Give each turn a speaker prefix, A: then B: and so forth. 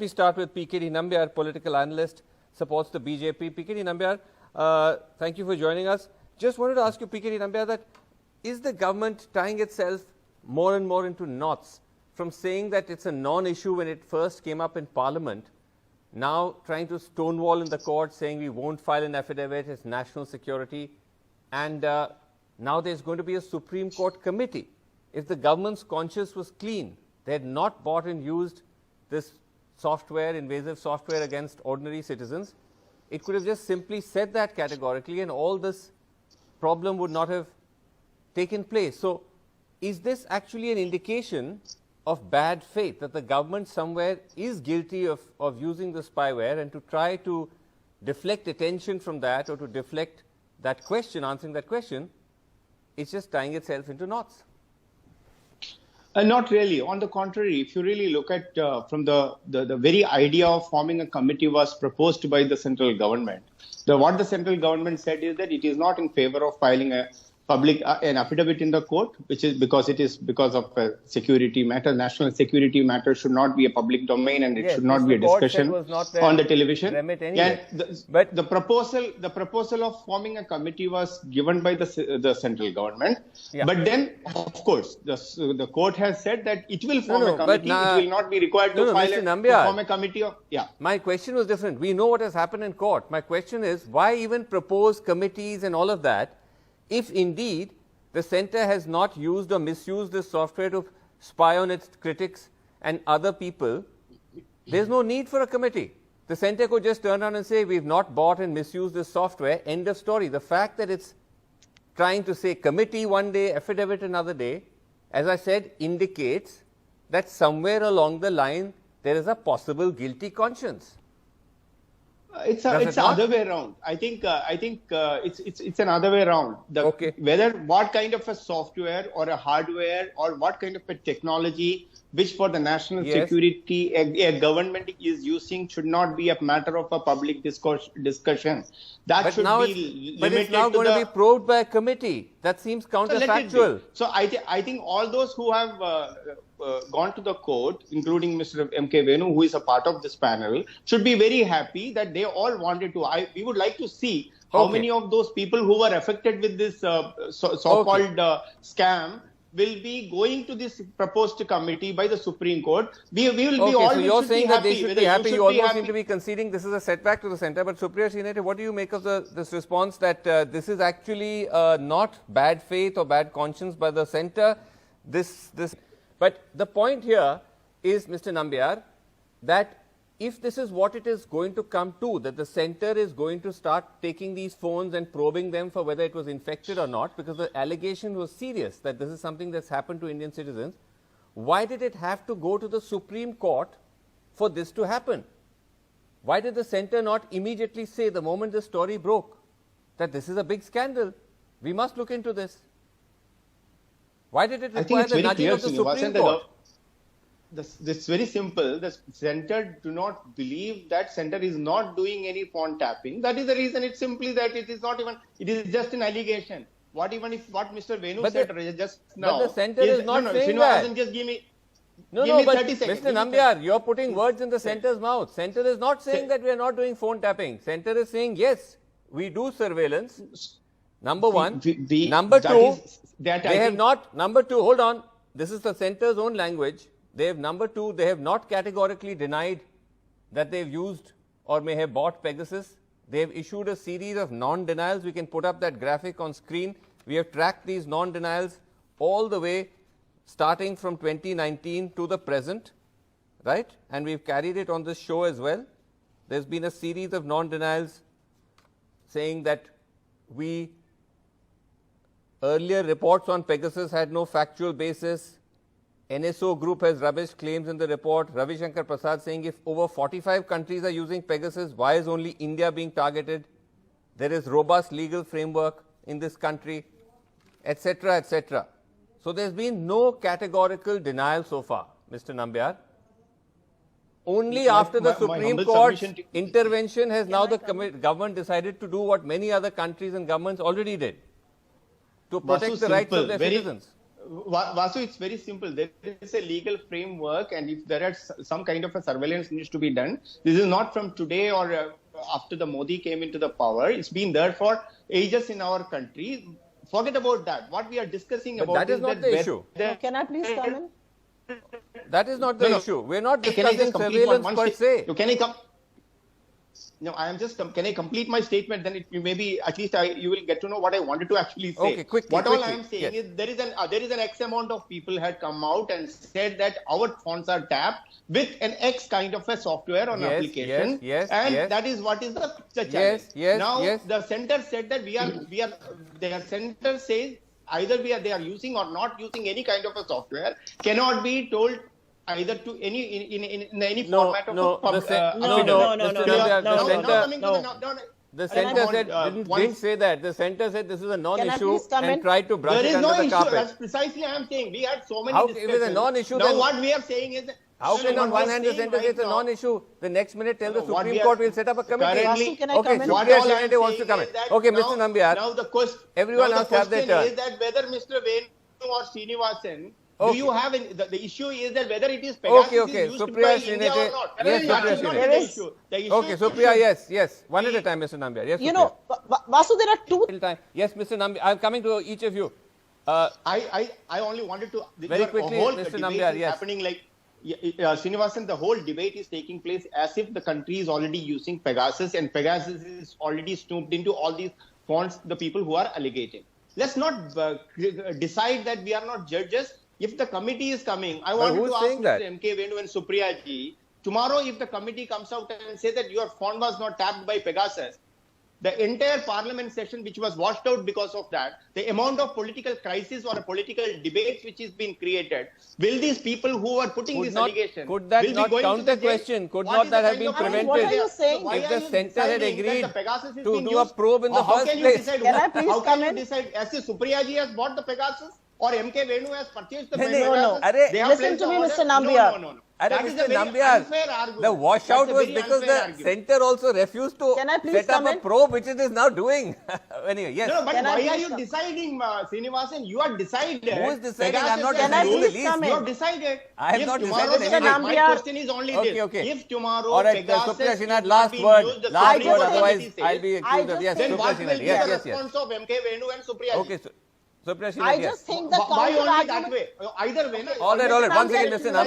A: Let me start with PKD Nambiar, political analyst, supports the BJP. PKD Nambiar, thank you for joining us. Just wanted to ask you, PKD Nambiar, that is the government tying itself more and more into knots from saying that it's a non-issue when it first came up in Parliament, now trying to stonewall in the court, saying we won't file an affidavit, it's national security, and now there's going to be a Supreme Court committee. If the government's conscience was clean, they had not bought and used this software, invasive software against ordinary citizens, it could have just simply said that categorically and all this problem would not have taken place. So, is this actually an indication of bad faith, that the government somewhere is guilty of using the spyware, and to try to deflect attention from that or to deflect that question, answering that question, it's just tying itself into knots?
B: Not really. On the contrary, if you really look at from the very idea of forming a committee was proposed by the central government. What the central government said is that it is not in favor of filing a an affidavit in the court, which is because of a security matter. National security matter should not be a public domain, and it should not be a discussion on the television.
A: Anyway.
B: But the proposal of forming a committee was given by the central government. Yeah. But then, of course, the court has said that it will form a committee. It will not be required to form a committee.
A: My question was different. We know what has happened in court. My question is, why even propose committees and all of that, if indeed the centre has not used or misused this software to spy on its critics and other people? There is no need for a committee. The centre could just turn around and say, we have not bought and misused this software, end of story. The fact that it's trying to say committee one day, affidavit another day, as I said, indicates that somewhere along the line there is a possible guilty conscience.
B: It's the other way around. I think it's another way around. Whether what kind of a software or a hardware or what kind of a technology which for the national security a government is using should not be a matter of a public discussion. That should be limited.
A: But it's now going to be probed by a committee. That seems counterfactual.
B: So I think all those who have gone to the court, including Mr. M.K. Venu, who is a part of this panel, should be very happy that they all wanted to. We would like to see how many of those people who were affected with this so-called scam will be going to this proposed committee by the Supreme Court. We will be all.
A: So you're saying that they should be happy. You almost seem to be conceding this is a setback to the centre. But Supriya Srinate, what do you make of this response that this is actually not bad faith or bad conscience by the centre? But the point here is, Mr. Nambiar, that if this is what it is going to come to, that the centre is going to start taking these phones and probing them for whether it was infected or not, because the allegation was serious that this is something that's happened to Indian citizens, why did it have to go to the Supreme Court for this to happen? Why did the centre not immediately say, the moment the story broke, that this is a big scandal, we must look into this? Why did it require the nudging of the Supreme Court?
B: It's very simple. The centre do not believe that centre is not doing any phone tapping. That is the reason. It's simply that it is not even. It is just an allegation. What Mr. Venu said just now.
A: But the centre is not saying that.
B: Just give me.
A: But Mr. Nambiar, you are putting words in the centre's mouth. Centre is not saying that we are not doing phone tapping. Centre is saying yes, we do surveillance. Number one. Number two, they have not. Number two, hold on. This is the centre's own language. They have they have not categorically denied that they've used or may have bought Pegasus. They have issued a series of non-denials. We can put up that graphic on screen. We have tracked these non-denials all the way starting from 2019 to the present, right? And we've carried it on this show as well. There's been a series of non-denials saying that earlier reports on Pegasus had no factual basis. NSO group has rubbished claims in the report. Ravi Shankar Prasad saying if over 45 countries are using Pegasus, why is only India being targeted? There is robust legal framework in this country, etc., etc. So there's been no categorical denial so far, Mr. Nambiar. Only after the Supreme Court's intervention has now the government decided to do what many other countries and governments already did, to protect the rights of their citizens.
B: Vasu, it's very simple. There is a legal framework, and if there is some kind of a surveillance needs to be done, this is not from today or after the Modi came into the power. It's been there for ages in our country. Forget about that. What we are discussing
A: But
B: about
A: that is not the issue.
C: Can I please come in?
A: That is not the issue. We're not
B: Can I
A: discussing
B: just complete
A: surveillance per se.
B: Can I come? No, I am just. Can I complete my statement? Then maybe at least you will get to know what I wanted to actually say.
A: Okay, quickly.
B: What all I am saying
A: Yes.
B: is there is an X amount of people had come out and said that our phones are tapped with an X kind of a software or
A: Yes,
B: application,
A: yes,
B: and
A: yes.
B: that is what is the challenge.
A: Yes,
B: now
A: yes.
B: the center said that their center says either they are using or not using any kind of a software cannot be told either to any in any format of
A: no,
B: a
A: the center said didn't say that. The center said this is a non-issue
C: please come in?
A: and tried to brush
B: There
A: it
B: is
A: under
B: no
A: the
B: issue.
A: carpet.
B: That's precisely I am saying. We had so many
A: How if
B: discussions.
A: it's a non-issue,
B: Now
A: then
B: what we are saying is that
A: How can on one hand the center say it's a non-issue, the next minute tell the Supreme Court will set up a committee?
C: Vasu, can I
A: Okay,
C: come in?
B: What
A: Supriya
B: all I'm
A: Srinivas wants to
B: saying
A: come in.
B: is that
A: Okay,
B: now-
A: Mr. Nambiar,
B: Now the question,
A: everyone
B: now
A: else
B: the
A: have their
B: question
A: turn.
B: is that whether Mr. Venu or Srinivasan,
A: Okay.
B: do you have the issue is that whether it is Pegasus
A: Okay.
B: is used
A: Supriya
B: by India or
A: Srinivas-
B: not.
A: yes,
B: That
A: Supriya
B: is not
C: Srinivas.
B: the issue. The issue
A: Okay, Supriya, yes. One at a time, Mr. Nambiar. Yes,
C: You
A: Supriya.
C: know, Vasu, there are two.
A: Till time. Yes, Mr. Nambiar. I'm coming to each of you.
B: I only wanted to
A: Very quickly,
B: whole
A: Mr.
B: debate
A: Nambiar,
B: is
A: yes.
B: happening like Srinivasan, the whole debate is taking place as if the country is already using Pegasus and Pegasus is already snooped into all these phones, the people who are alleging. Let's not decide that we are not judges. If the committee is coming, I want to
A: who's
B: ask
A: saying
B: Mr.
A: that?
B: M.K. Venu and Supriya ji, tomorrow if the committee comes out and say that your phone was not tapped by Pegasus, the entire parliament session which was washed out because of that, the amount of political crisis or a political debates which is being created, will these people who are putting this allegation,
A: could that
B: will be
A: not
B: going to
A: count
B: the
A: the
B: jail?
A: question? Could
B: What
A: not
B: is
A: that
B: the
A: have
B: kind
A: been
B: of
A: prevented?
C: What are you saying?
B: Why
A: If
B: are
A: the
B: you
A: centre had
B: deciding that
A: agreed
B: the Pegasus is
A: to
B: being
A: do a
B: used?
A: probe in the
B: How
A: first
B: can you
A: place?
B: decide?
C: Can I please
B: How
C: come
B: can you
C: in?
B: decide? As if Supriya ji has bought the Pegasus or M.K. Venu has purchased the
A: No,
B: Pegasus?
A: no. Arre,
B: They have
C: listen
B: placed
C: to
B: the
C: me,
B: order?
C: Mr. Nambiar.
B: No.
A: Arre,
B: That is
A: Mr.
B: a very
A: Nambiar,
B: unfair argument.
A: the washout
B: That's a
A: was
B: very
A: because
B: unfair
A: the
B: argument.
A: centre also refused to
C: Can I please
A: set up
C: come
A: a
C: in?
A: probe, which it is now doing. Anyway, yes.
B: No, but
C: Can I
B: why are
C: please
B: you
C: come?
B: deciding, Srinivasan? You are decided.
A: Who is deciding?
B: Pegasus
A: I'm not
B: has
C: Can I
A: deciding
B: used-
C: please
A: the
C: come
A: least.
B: You
C: in?
B: have decided.
A: I have
B: If
A: not
B: tomorrow,
A: decided
C: anything.
B: My
C: Nambiar.
B: question is only this.
A: Okay.
B: If tomorrow
A: All right,
B: Pegasus
A: Supriya
B: is
A: Srinivas,
B: not
A: last
B: being
A: word.
B: used, the
A: Last
B: Supreme
A: word,
B: Court
A: otherwise
B: already says,
A: I'll be accused of.
C: just
A: Yes,
C: think-
B: then
A: Supriya
B: what will
A: Srinivas.
B: be
A: Yes,
B: the
A: yes.
B: response of M.K. Venu and Supriya ji?
A: Okay, Supriya
C: I
A: Srinivas. Yes.
C: just think the
B: Why
C: counter
B: only that
C: argument.
B: way? Either way.
A: All right. Once again,
C: Nambiar,
A: Mr. Nambiar.